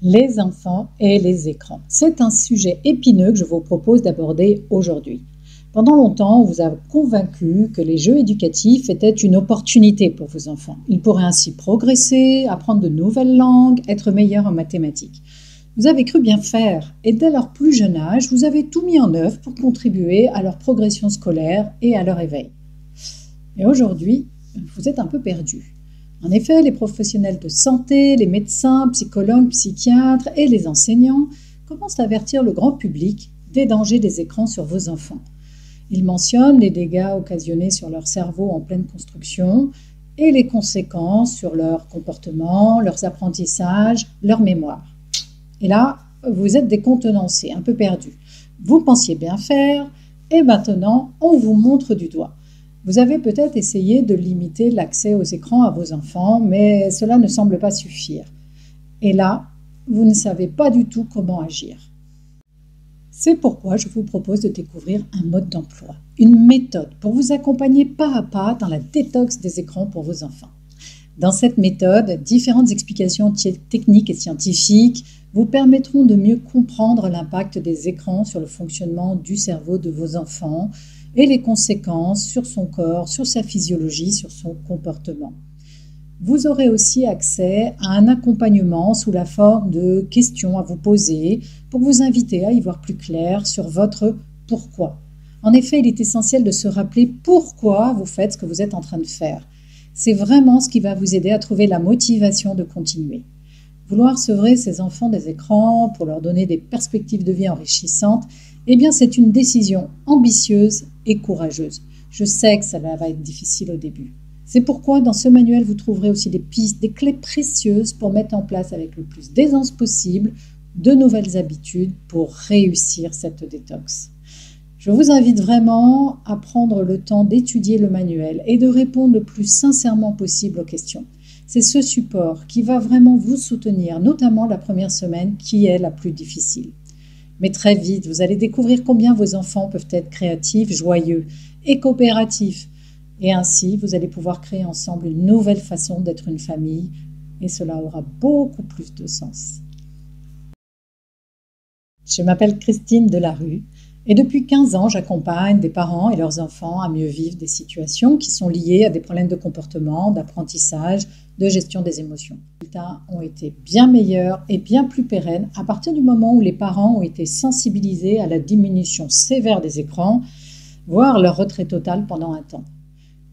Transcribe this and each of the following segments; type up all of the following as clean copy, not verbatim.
Les enfants et les écrans. C'est un sujet épineux que je vous propose d'aborder aujourd'hui. Pendant longtemps, on vous a convaincu que les jeux éducatifs étaient une opportunité pour vos enfants. Ils pourraient ainsi progresser, apprendre de nouvelles langues, être meilleurs en mathématiques. Vous avez cru bien faire et dès leur plus jeune âge, vous avez tout mis en œuvre pour contribuer à leur progression scolaire et à leur éveil. Mais aujourd'hui, vous êtes un peu perdu. En effet, les professionnels de santé, les médecins, psychologues, psychiatres et les enseignants commencent à avertir le grand public des dangers des écrans sur vos enfants. Ils mentionnent les dégâts occasionnés sur leur cerveau en pleine construction et les conséquences sur leur comportement, leurs apprentissages, leur mémoire. Et là, vous êtes décontenancés, un peu perdus. Vous pensiez bien faire et maintenant, on vous montre du doigt. Vous avez peut-être essayé de limiter l'accès aux écrans à vos enfants, mais cela ne semble pas suffire. Et là, vous ne savez pas du tout comment agir. C'est pourquoi je vous propose de découvrir un mode d'emploi, une méthode pour vous accompagner pas à pas dans la détox des écrans pour vos enfants. Dans cette méthode, différentes explications techniques et scientifiques vous permettront de mieux comprendre l'impact des écrans sur le fonctionnement du cerveau de vos enfants et les conséquences sur son corps, sur sa physiologie, sur son comportement. Vous aurez aussi accès à un accompagnement sous la forme de questions à vous poser pour vous inviter à y voir plus clair sur votre pourquoi. En effet, il est essentiel de se rappeler pourquoi vous faites ce que vous êtes en train de faire. C'est vraiment ce qui va vous aider à trouver la motivation de continuer. Vouloir sevrer ses enfants des écrans pour leur donner des perspectives de vie enrichissantes, eh bien c'est une décision ambitieuse et courageuse. Je sais que ça va être difficile au début. C'est pourquoi dans ce manuel, vous trouverez aussi des pistes, des clés précieuses pour mettre en place avec le plus d'aisance possible de nouvelles habitudes pour réussir cette détox. Je vous invite vraiment à prendre le temps d'étudier le manuel et de répondre le plus sincèrement possible aux questions. C'est ce support qui va vraiment vous soutenir, notamment la première semaine qui est la plus difficile. Mais très vite, vous allez découvrir combien vos enfants peuvent être créatifs, joyeux et coopératifs. Et ainsi, vous allez pouvoir créer ensemble une nouvelle façon d'être une famille et cela aura beaucoup plus de sens. Je m'appelle Christine Delarue et depuis 15 ans, j'accompagne des parents et leurs enfants à mieux vivre des situations qui sont liées à des problèmes de comportement, d'apprentissage, de gestion des émotions. Les résultats ont été bien meilleurs et bien plus pérennes à partir du moment où les parents ont été sensibilisés à la diminution sévère des écrans, voire leur retrait total pendant un temps.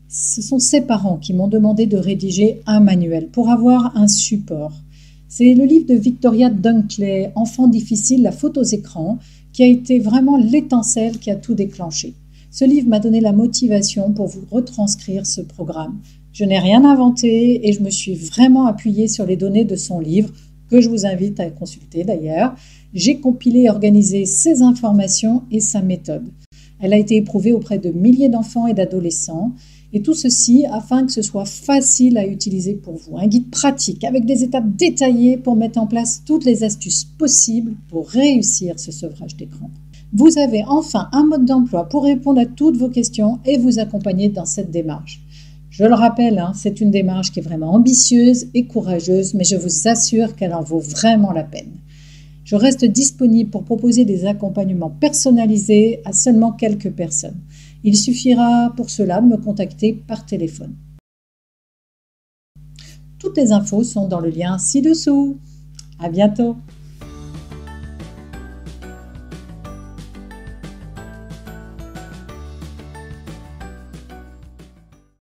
Ce sont ces parents qui m'ont demandé de rédiger un manuel pour avoir un support. C'est le livre de Victoria Dunkley, Enfants difficiles, la faute aux écrans, qui a été vraiment l'étincelle qui a tout déclenché. Ce livre m'a donné la motivation pour vous retranscrire ce programme. Je n'ai rien inventé et je me suis vraiment appuyée sur les données de son livre, que je vous invite à consulter d'ailleurs. J'ai compilé et organisé ses informations et sa méthode. Elle a été éprouvée auprès de milliers d'enfants et d'adolescents. Et tout ceci afin que ce soit facile à utiliser pour vous. Un guide pratique avec des étapes détaillées pour mettre en place toutes les astuces possibles pour réussir ce sevrage d'écran. Vous avez enfin un mode d'emploi pour répondre à toutes vos questions et vous accompagner dans cette démarche. Je le rappelle, c'est une démarche qui est vraiment ambitieuse et courageuse, mais je vous assure qu'elle en vaut vraiment la peine. Je reste disponible pour proposer des accompagnements personnalisés à seulement quelques personnes. Il suffira pour cela de me contacter par téléphone. Toutes les infos sont dans le lien ci-dessous. À bientôt!